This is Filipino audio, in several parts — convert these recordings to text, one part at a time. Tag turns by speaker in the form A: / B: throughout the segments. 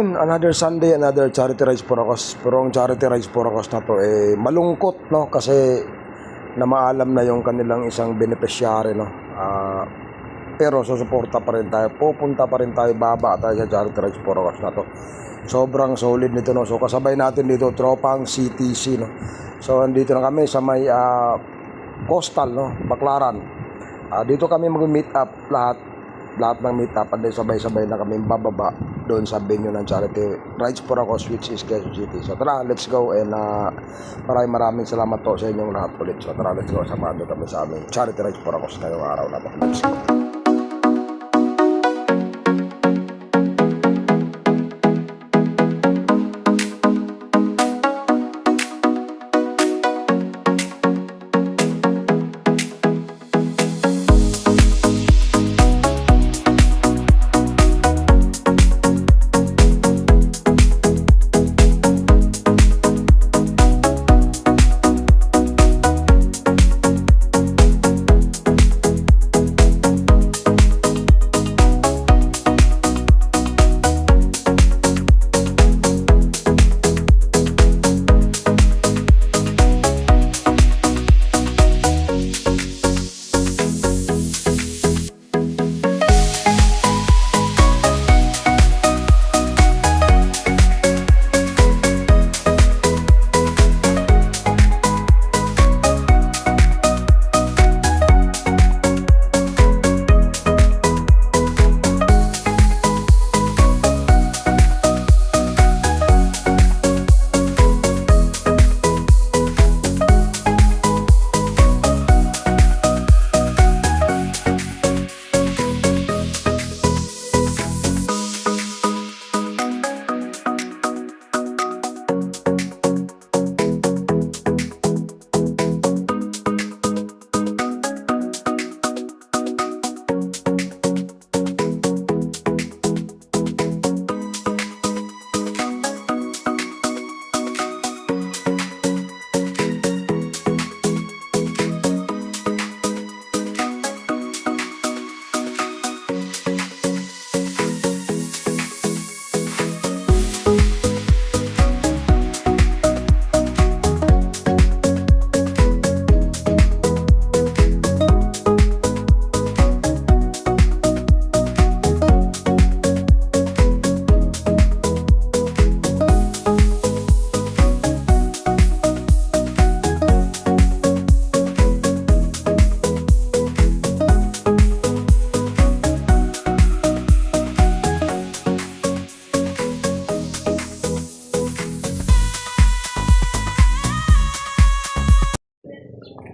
A: Another Sunday, another charity rides for Acos. Pero ang charity rides for Acos na to malungkot, no, kasi na maalam na yung kanilang isang beneficiary, no. Pero susuporta pa rin tayo, pupunta pa rin tayo, baba tayo sa charity rides for Acos na to. Sobrang solid nito, no. So kasabay natin dito tropang CTC, no. So andito na kami sa may Coastal, no, Baclaran. Dito kami mag-meet up lahat ng meet up, and then sabay-sabay na kami bababa doon sa venue ng charity rides for Acos, which is Quezon City. So tara, let's go, and maraming salamat po sa inyong lahat ulit. So tara, let's go, samahan nyo kami sa aming charity rides for Acos ngayong araw na to. Let's go.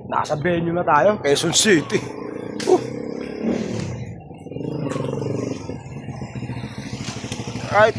A: Nasa venue na tayo, Quezon City. Right.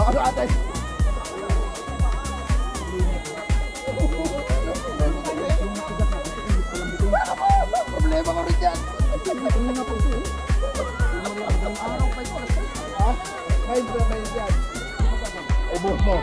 A: Ano ate? Problema ko rin dyan. Araw pa ito. Ha? May problema yan. Ubus mo.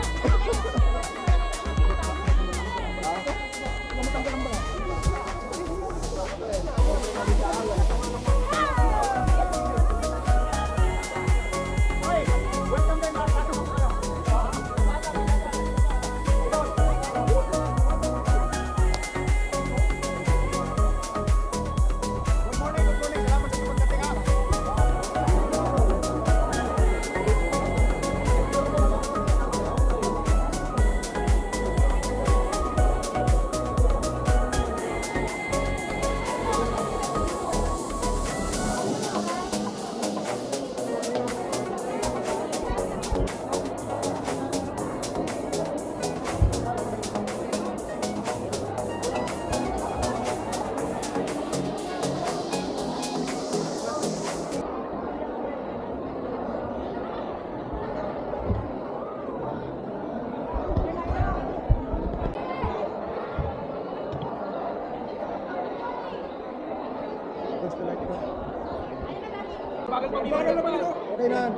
A: Okay na.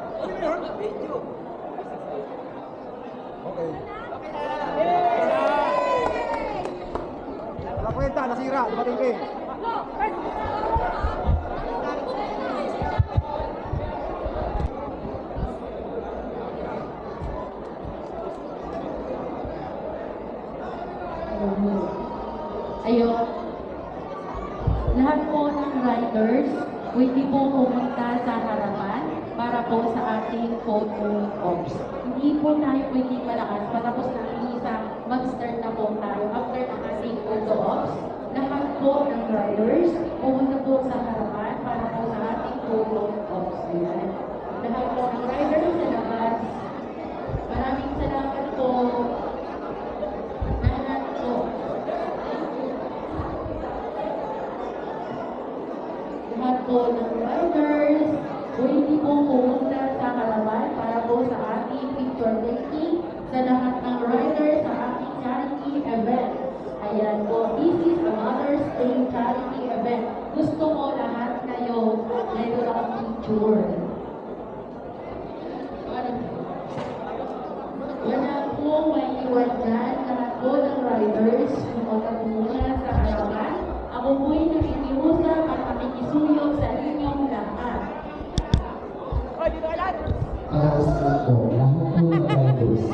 A: Okay. Wala kwenta, nasira, dumating kayo.
B: Ayun. Lahat po ng riders, pwede po pumunta sa harapan para po sa ating photo ops. Hindi po tayo pwedeng malakas patapos na isa, mag-start na po tayo after ng ating photo ops. Lahat po ng riders, pumunta po sa harapan para po sa ating photo ops. Ayan. Lahat po ng riders sa labas. Maraming salamat po. Lahat po. Lahat po ng riders, pwede po pumunta sa harapan para po sa ating picture taking sa lahat ng riders sa ating charity event. Ayan po, this is a Mother's Day charity event. Gusto ko lahat kayo ngayon ang picture. Wala po may iwan dyan. Lahat po ng riders, pumunta po muna sa harapan. Ako po'y nakikiusap at nakikisuyog sa inyong lahat.
C: Tapos po, lahat po ng riders.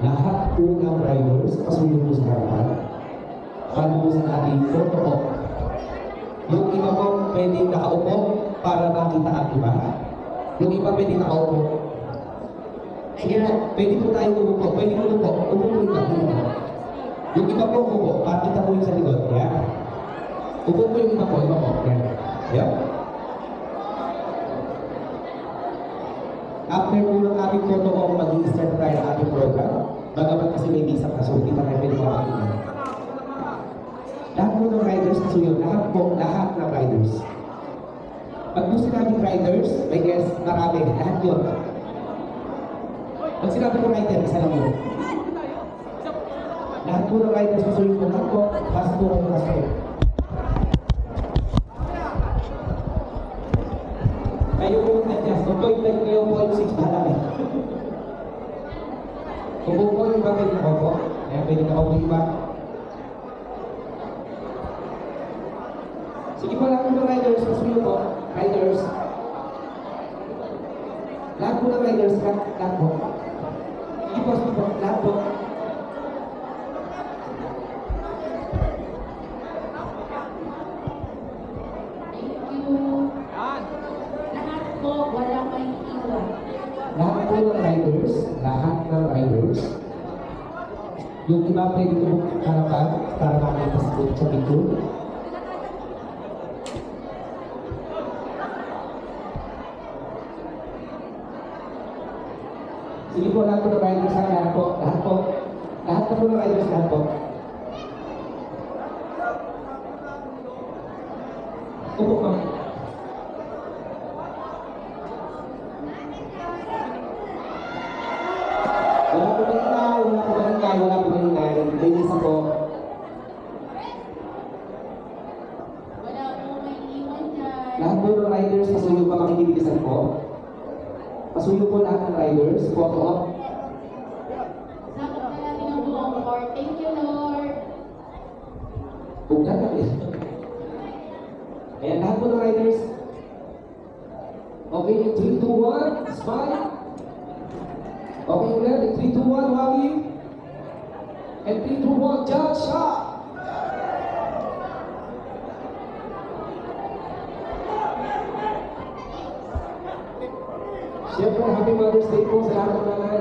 C: Lahat po ng riders, pasunin po sa harapan. Para po sa ating photo op. Yung iba po pwedeng nakaupo para makita ang iba. Yung iba pwedeng nakaupo. Sige po, pwede po tayo umupo. Pwede po umupo. Upo po iba. Yung iba po umupo, para kita po yung sa likod. Yan. Upo po yung iba po. Iba po. Yan. Yan. After po ng ating photo op, mag-i-start tayo ang ating program. Bagamat kasi may visa pa, so hindi pa tayo pwede makakita. Lahat po ng riders, kasi yun, lahat ng riders. Pag po sinabing riders, may guess, marami, lahat yun. Pag sinabi ko rider, isa lang yun. Lahat po ng riders, kasi yun po, lahat po, pasok po kayo, pasok po. Kayo po adjust. Kung point like kayo po yung 6 pala eh. Kung po yung iba pwede na po. Kaya pwede na po yung iba. Sige po lahat ng riders. Kasi po, riders. Lahat po ng riders. Lahat po. Sige po. Lahat po. Yung iba pwede ko harapan para makita sa picture. Sige po, lahat po ng riders sa lahat po. Lahat po. Lahat po ng riders lahat po. Upo po. bilisan po. Pasuyo po lahat ng riders. Photo op.
B: Sakot na natin ang buong court. Thank you, Lord.
C: Bukan na eh. Ayan, lahat po ng riders. Okay, in 3, 2, 1, smile. Okay, ulit. In 3, 2, 1, Wally. And 3, 2, 1, judge shot. Siyempre, Happy Mother's Day po sa lahat ng nanay.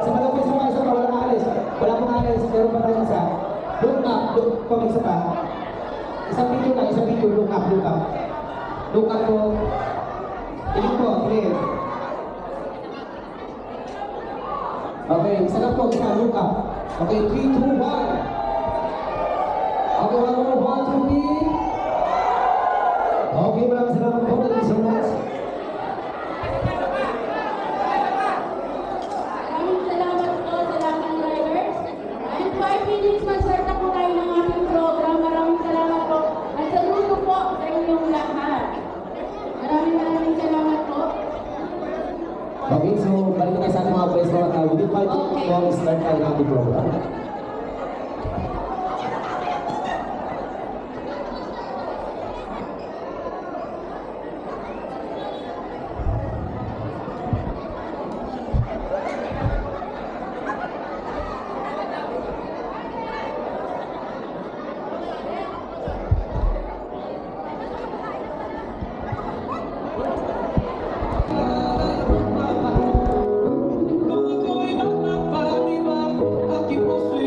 C: Sa mga po isa pa, wala alis. Wala pong alis, meron pa tayong isa. Look up, isa pa. Isang video, look up. Look up po. Tingin po, clear. Okay, isa na po, look up. Okay, 3, 2, 1. Okay, one more, 1, 2, 3. Okay, maraming salamat po. Thank you so much.
B: Maraming salamat po sa lahat ng riders. And 5 minutes, mag-start na po tayo ng ating program. Maraming salamat po. At saludo po sa inyong lahat. Maraming salamat po.
C: Okay, so balik na tayo sa ating mga pwesto at within 5 minutes
B: Okay.
C: po, start tayo ng ating program. Mga ako'y nagpapalibang, aking puso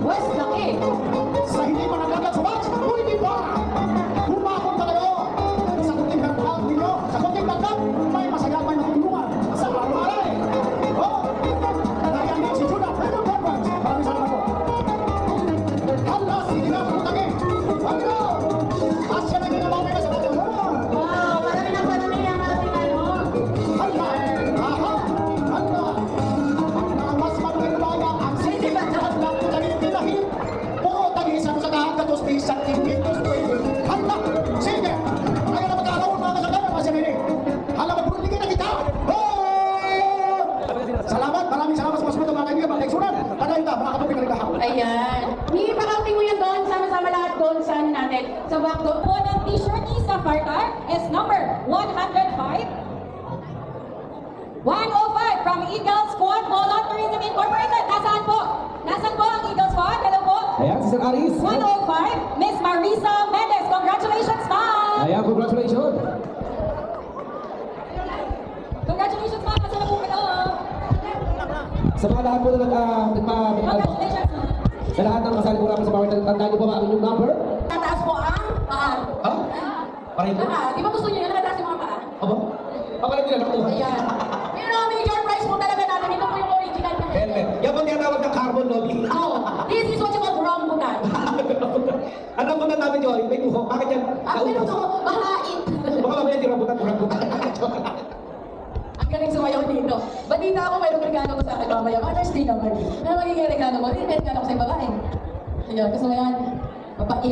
B: West laki.
D: Sa hindi pa nagkagat sa match, pwede ba? Humabot na kayo sa kunting dagdag ninyo. Sa kunting dagdag, may masaya, may matulungan sa araw-araw. Oh, nagayang din si Judah, Freedom Conference. Maraming salamat po. Hala, sige na, putangin. Wag na. Asya na ginamamay na sa mga.
B: Wow, marami ang ating ano.
D: Hala, aha, hala. Ang mas maraming kaya ang sige na dagdag putangin tinahin. Oo, tag-isang sa kahangatos ni isang tingitos pwede. Hala, sige. Kaya na magkakaroon mga kasagalan, mga sinili. Hala, magbuligin na kita. Oh! Salamat, maraming salamat sa mas mga kaibigan, mga kaigsunan. Kaya ito, mga kapatid na kahapon.
B: Ayan. Ipakaunting mo yan doon. Sama-sama lahat doon sa ano natin. Sa back doon. Po ng t-shirt ni Safartar is number 105. 105 from Eagle Squad Mall Tourism Incorporated. Nasaan po? Nasaan po ang Eagle Squad? Hello po.
C: Ayan, si Sir Aris.
B: 105, Miss Marisa Mendez. Congratulations, ma'am!
C: Ayan, congratulations.
B: Congratulations, ma'am! Masala po kayo.
C: Sa mga lahat po na
B: Congratulations, ma'am!
C: sa lahat ng kasali po namin sa power, tandaan niyo po ba ang inyong number?
B: Tataas po ang paa.
C: Ha? Para ito?
B: Di ba gusto niyo yun? Nakataas yung mga paa?
C: Aba? Pakalit nila nakuha.
B: Ayan. Pero ang major prize po talaga natin, ito po yung original na
C: Helmet. Yan po tinatawag na carbon lobby.
B: Oh, this is what you call rambutan.
C: Ano po na namin yun? May tuho. Bakit yan?
B: Pero ito, mahait.
C: Baka mamaya di rambutan.
B: Ang galing sumayaw dito. Balita ako mayroong regalo ko sa akin mamaya. Mother's Day naman. Ano magiging regalo mo? May regalo ko sa babae. Ayan, gusto mo yan? Babae.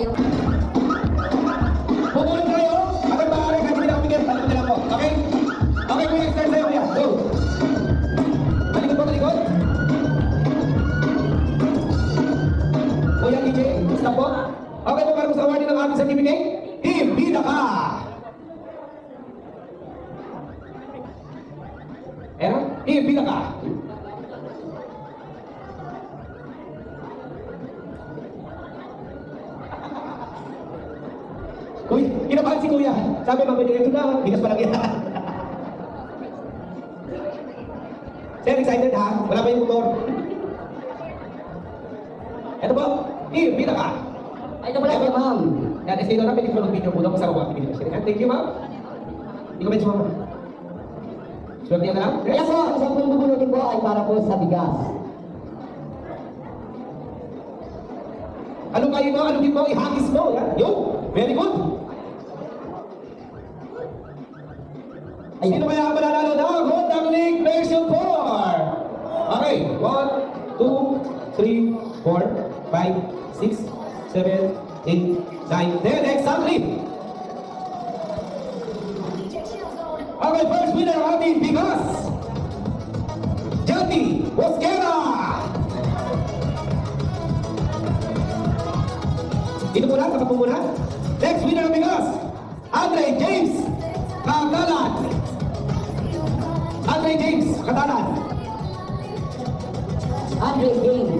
C: Pumunod kayo. Agad maaari ka hindi nakapigil. Balik nila po. Okay? Okay, kuya. Start sa'yo kuya. Go. Talikod po, talikod. Kuya DJ, stop po. Okay po, para po sa awarding ng ating certificate. Ibida ka! Era? Ibida ka! Uy, kinabahan si kuya. Sabi, mabili ito na. Bigas pa lang yan. Sir, excited ha? Wala pa yung motor. Ito po. Ibida ka!
B: Ay, ito pala.
C: Ma'am. Yan, estilo na, pwede ko mag-video po daw sa mga pinili ko. Thank you, ma'am. Hindi ko medyo ma'am. Swerte yan na lang?
E: Kaya po, ang isang bubunutin po ay para po sa bigas.
C: Ano kayo mo? Ano mo? Ihagis mo. Yan. Yo, very good. Sino kaya ang mananalo ng Honda Click version 4? Okay, 1, 2, 3, 4, 5, 6, 7, 8, 9, 10. Exactly. Okay, first winner ng ating bigas. Jati Bosquera. Dito muna, tapat mo muna. Next winner ng bigas, Andre James Katalan. Andre James Katalan.
E: Andre James.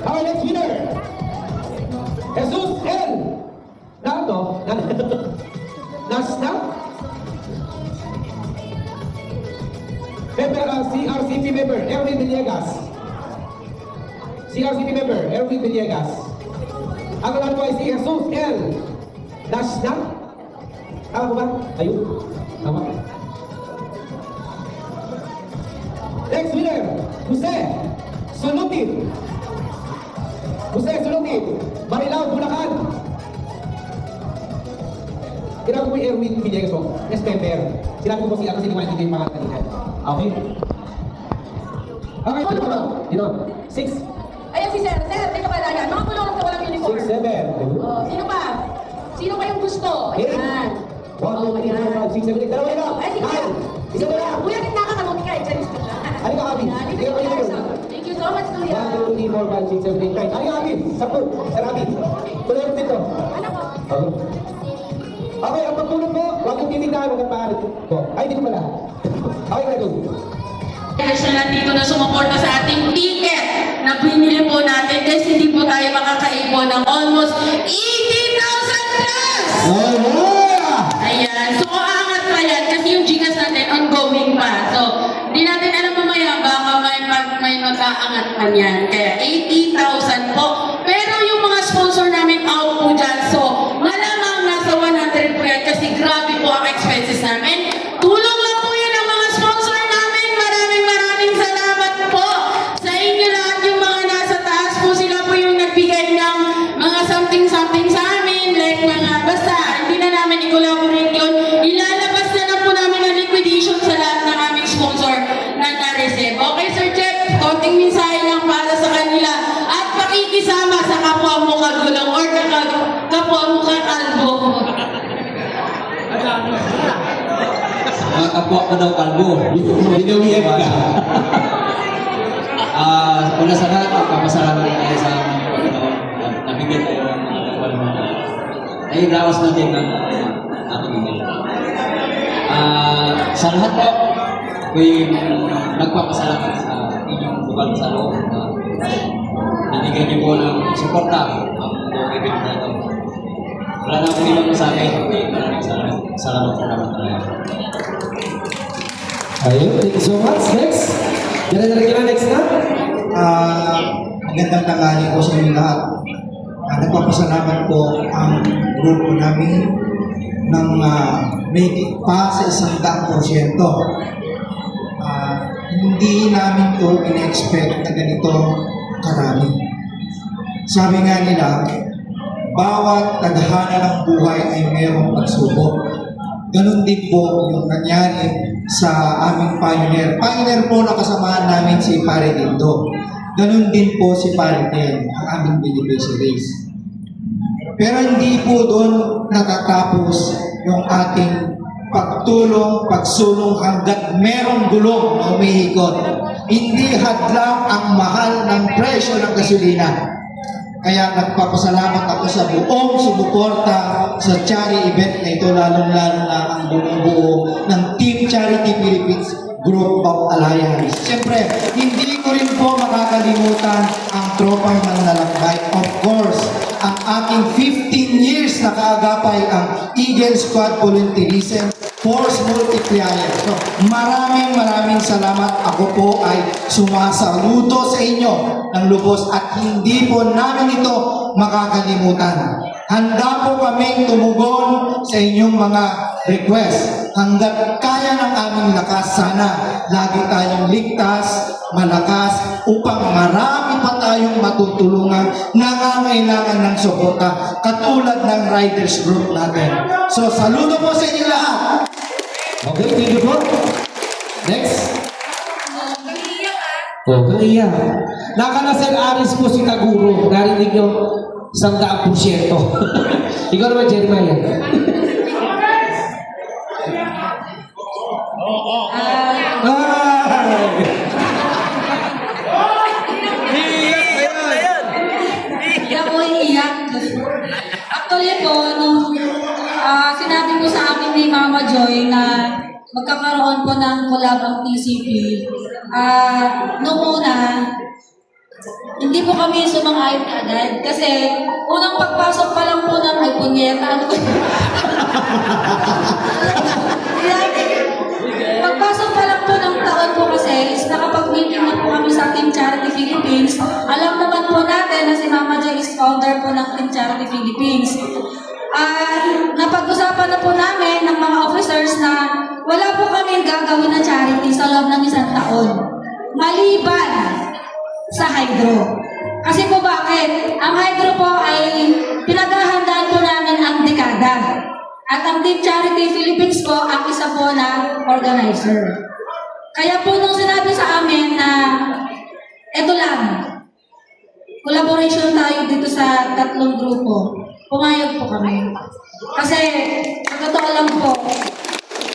C: Our next winner, Jesus L. Nato? Nasna? Member, CRCP member, Erwin Villegas. CRCP member, Erwin Villegas. Ang naman po ay si Jesus L. Nasna? Tama po ba? Ayun. Tama. Next winner, Jose Sulutin. Jose Sulutin, Marilao, Bulacan. Tinawag ko yung Erwin Villegas po. Yes, member. Sinabi ko po sila kasi hindi ko yung pangalan kanina. Okay? Okay, dito. 6,
B: Ayan si Sir. Sir, dito ka lang yan. Mga kulong na walang uniform.
C: 6, 7.
B: Oh, sino pa? Sino pa yung gusto? Ayan.
C: 1, 2, 3, 4, 5, 6, 7, 8. Dalawa na lang.
B: Ay, sige na.
C: 9. Isa na lang.
B: Kuya, gitna ka. Kamuti ka. Charis ka na.
C: Ano ka, Abi?
B: Ayan, dito
C: Tingnan mo
B: ka
C: yun.
B: lang. Thank you so much, Kuya.
C: 1, 2, 3, 4, 5, 6, 7, 8, 9. Ano ka, Abi? 10. Sir Abi. Tuloy dito.
B: Ano po?
C: Okay, ang pagtulog mo, huwag yung titignan, huwag ang pangalit ko. Ay, dito pala. Okay, very good.
B: Siya nandito na sumuporta sa ating ticket na binili po natin kasi hindi po tayo makakaipon ng almost 80,000 plus!
C: Oh, yeah!
B: Ayan. So, aangat pa yan kasi yung Gcash natin ongoing pa. So, hindi natin alam mamaya baka may mag-aangat pa yan. Kaya 80,000 po
F: kakagulang or kapwa mo kakalbo.
C: Mga kapwa ko daw kalbo. Binawihan ka. Una sa lahat, magpapasalamat tayo sa Panginoon. Nabigyan tayo ng mga kapwa mga ay rawas natin ng ating email. Sa lahat po, ako'y nagpapasalamat sa inyong buwan sa loob na binigyan niyo po ng suporta ang buong event na ito. Wala na akong ibang masabi. Maraming salamat po naman talaga.
G: Ayun, thank you so much. Next. Dire-dire next na.
H: Magandang tanghali po sa inyo lahat. Nagpapasalamat po ang grupo namin ng mahigit pa sa 100%. Hindi namin to in-expect na ganito karami. Sabi nga nila, bawat tadhana ng buhay ay mayroong pagsubok. Ganon din po yung nangyari sa aming pioneer. Pioneer po nakasamahan namin si Pare Dindo. Ganon din po si Pare Del, ang aming beneficiaries. Pero hindi po doon natatapos yung ating pagtulong, pagsulong hanggat merong gulong na umihikot. Hindi hadlang ang mahal ng presyo ng gasolina. Kaya nagpapasalamat ako sa buong sumuporta sa charity event na ito, lalong-lalo na ang bumubuo ng Team Charity Philippines Group of Alliance. Siyempre, hindi ko rin po makakalimutan ang tropang manlalakbay. Of course, ang aking 15 years na kaagapay ang Eagle Squad Volunteerism Force Multiplier. So, maraming salamat. Ako po ay sumasaludo sa inyo ng lubos at hindi po namin ito makakalimutan. Handa po kaming tumugon sa inyong mga request. Hanggat kaya ng aming lakas, sana lagi tayong ligtas, malakas, upang marami pa tayong matutulungan nangangailangan ng suporta katulad ng riders group natin. So, saludo po sa inyo lahat.
G: Okay, thank you po. Next. Oh, kaiyak. Nakanasal Aris po si Kaguro. Narinig nyo, 100%. Ikaw naman, Jeremiah.
B: Hindi ako iiyak. Actually po, nung sinabi po sa amin ni Mama Joy na magkakaroon po ng collab ang TCP, nung una, hindi po kami sumang-ayon agad. Kasi unang pagpasok pa lang po ng ay punyeta. Pagpasok pa lang po ng taon po kasi is nakapag-meeting na po kami sa Team Charity Philippines. Alam naman po natin na si Mama Joy is founder po ng Team Charity Philippines. Napag-usapan na po namin ng mga officers na wala po kami gagawin na charity sa loob ng isang taon. Maliban sa Hydro. Kasi po bakit? Ang Hydro po ay pinaghahandaan po namin ang dekada. At ang Team Charity Philippines po ang isa po na organizer. Kaya po nung sinabi sa amin na eto lang, collaboration tayo dito sa tatlong grupo, pumayag po kami. Kasi, sa totoo lang po,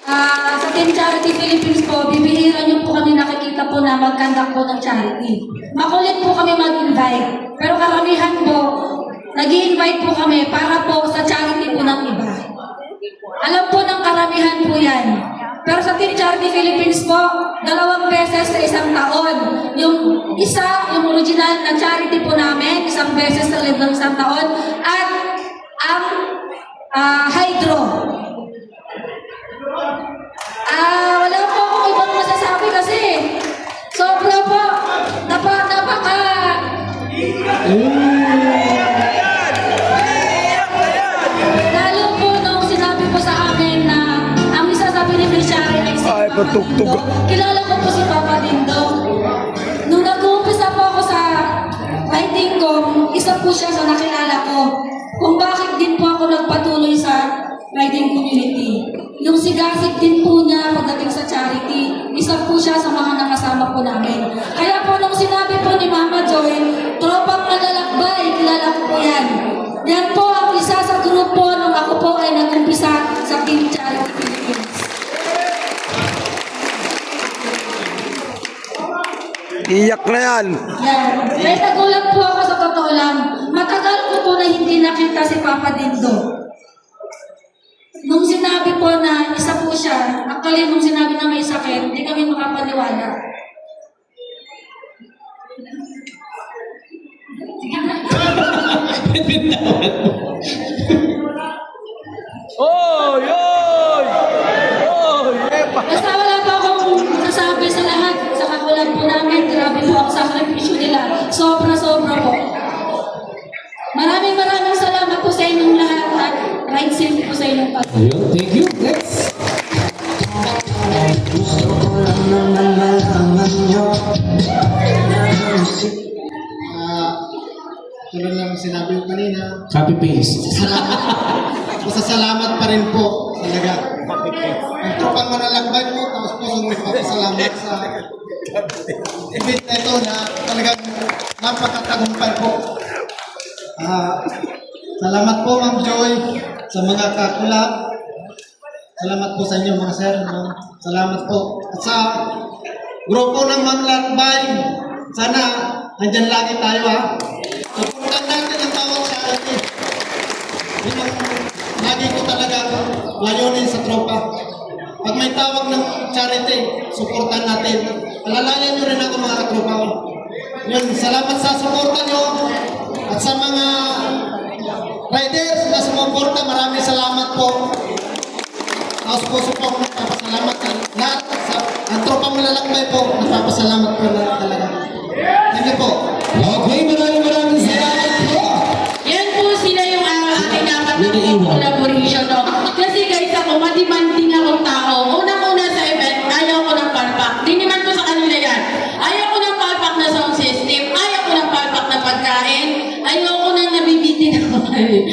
B: sa Team Charity Philippines po, bibihira niyo po kami nakikita po na mag-conduct po ng charity. Makulit po kami mag-invite. Pero karamihan po, nag-i-invite po kami para po sa charity po ng iba. Alam po ng karamihan po yan. Pero sa Team Charity Philippines po, 2 beses sa isang taon. Yung isa, yung original na charity po namin, 1 beses sa loob ng isang taon. At ang Hydro. Wala po akong ibang masasabi kasi sobra po. Napaka lalo po nung sinabi po sa amin na ang isa sa beneficiary ay si Papa Dindo. Kilala ko po si Papa Dindo. Nung nag-uumpisa po ako sa writing ko, isa po siya sa nakilala ko kung bakit din po ako nagpatuloy sa riding community. Yung sigasig din po niya pagdating sa charity, isa po siya sa mga nakasama po namin. Kaya po nung sinabi po ni Mama Joy, tropang manlalakbay, kilala ko po yan.
A: Iyak na yan.
I: Yan. Kaya nagulat po ako sa totoo lang. Matagal ko po na hindi nakita si Papa Dindo. Nung sinabi po na isa po siya, actually nung sinabi na may sakit, hindi kami makapaniwala. Sige na.
G: Oy! Oy! Oy!
I: Basta wala pa akong masasabi sa lahat. Sa kakulan po namin, grabe po ang sakripisyo nila. Sobra-sobra po. Maraming salamat po sa inyong lahat at ride safe po sa inyong pag-ibig.
G: Ayun, thank you. Next.
D: Tulad lang sinabi ko kanina,
G: Copy-paste.
D: masasalamat pa rin po talaga. Ang tropang manalakbay po, tapos po nagpapasalamat sa event na ito na talagang napakatagumpay po. Salamat po Ma'am Joy sa mga kakulap. Salamat po sa inyo mga sir. Salamat po. At sa grupo ng Ma'am Lakbay, sana andyan lagi tayo ha. Suportan natin ang bawat charity. Yun ang lagi ko talaga layunin sa tropa. Pag may tawag ng charity, suportan natin. Alalayan nyo rin ako mga katropa ko. Yun, salamat sa suporta nyo. At sa mga riders na sumuporta, maraming salamat po. Tapos puso po ako nagpapasalamat sa lahat. Ang tropa malalakbay po, nagpapasalamat po lahat talaga. Thank you po.
G: Okay, maraming salamat po.
B: Yan po sila yung aking apat na collaboration. No? Kasi guys, ako, madimanding akong tao. Unang-una sa event, ayaw ko ng palpak. Diniman ko sa kanila yan. Ayaw ko ng palpak na sound system. Ayaw ko ng palpak na pagkain. Ayaw ko nang nabibitin ako. Ayun.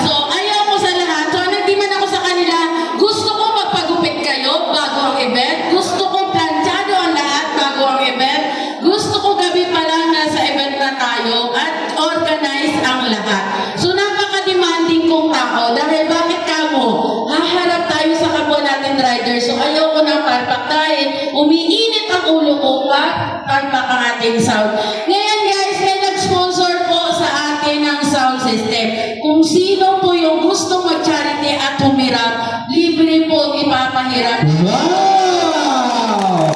B: So, ayaw ko sa lahat. So, nagdiman ako sa kanila. Gusto ko magpagupit kayo bago ang event. Gusto ko planchado ang lahat bago ang event. Gusto ko gabi pa lang nasa event na tayo at organize ang lahat. So, napaka-demanding kong tao. Dahil bakit kamo? Haharap tayo sa kapwa natin riders. So, ayaw ko ng palpak dahil umiinit ang ulo ko pa palpak ang ating sound. Ngayon guys, may nag-sponsor po sa atin ng sound system. Kung sino po yung gusto mag-charity at humirap, libre po ipapahiram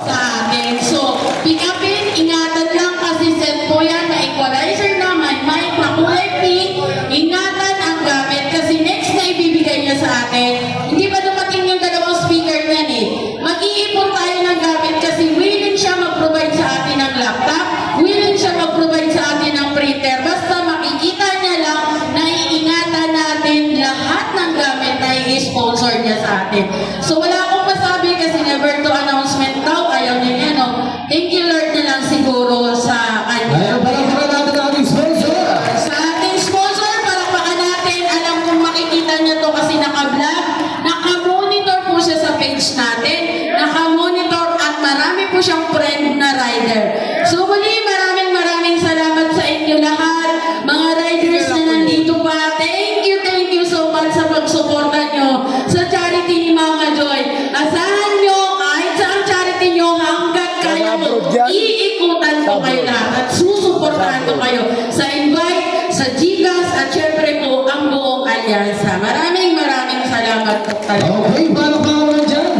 B: sa atin. So, pick upin, ingatan lang kasi set po yan na equalizer na may mic na kulay pink. Ingatan ang gamit kasi next na ibibigay niya sa atin. Hindi pa dumating yung dalawang speaker niyan eh. Mag-iipon tayo ng gamit kasi willing siya mag-provide sa atin ng laptop, willing siya mag-provide sa atin ng printer. Basta makikita niya lang na iingatan natin lahat ng gamit na i-sponsor niya sa atin. So wala akong masabi kasi never to announcement daw. Ayaw niya no. Thank you Lord na lang siguro sa kanya.
G: Ayaw, palakpakan natin ang ating sponsor.
B: Sa ating sponsor, palakpakan natin. Alam kong makikita niyo to kasi naka-vlog. Naka-monitor po siya sa page natin. Naka-monitor at marami po siyang friend na rider. So muli, maraming salamat sa inyo lahat. Mga riders na nandito pa. Thank you so much sa pagsuporta nyo sa charity ni Mama Joy. Asahan nyo, kahit sa ang charity nyo, hanggat kaya mo, iikutan ko kayo lahat at susuportahan ko kayo sa invite, sa GCash at syempre po ang buong alyansa. Maraming salamat po talaga.
G: Okay, paano ka naman dyan?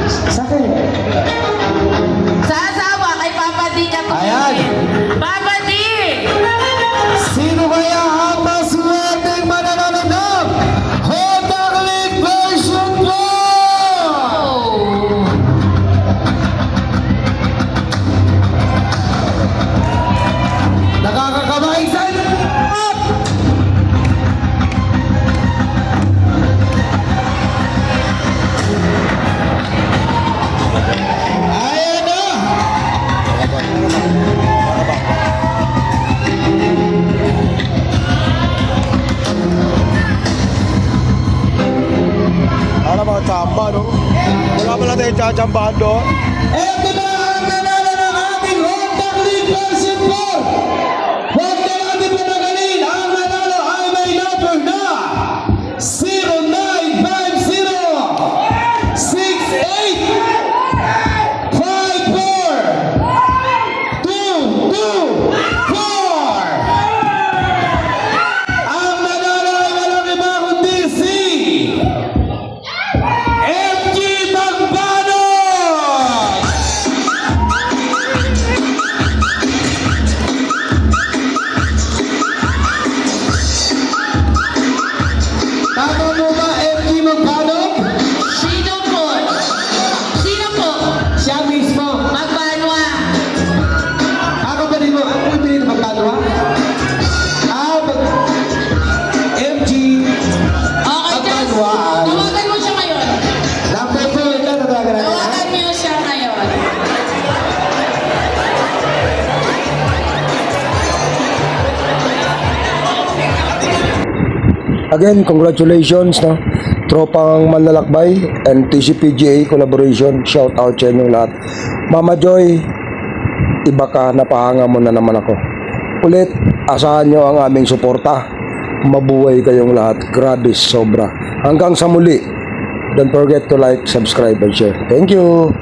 E: Sakit.
B: Sa asawa, kay Papa D ka to.
G: Ayan.
B: Papa D!
G: Sino kaya ang maswerteng mananalo ng Honda Click version 4? Nakakakamay sa up! Ayan na!
A: Ano mga tsamba, no? Wala pala tayong tsatsambahan doon.
G: Ito na ang nanalo ng ating Honda Click version 4! Huwag na natin panagalin, ang nanalo ay may number na 0950 68 54
A: Again, congratulations, no? Tropang Manlalakbay and TCPGA collaboration. Shout out sa inyong lahat. Mama Joy, iba ka, napahanga mo na naman ako. Ulit, asahan nyo ang aming suporta. Mabuhay kayong lahat. Grabe, sobra. Hanggang sa muli. Don't forget to like, subscribe, and share. Thank you!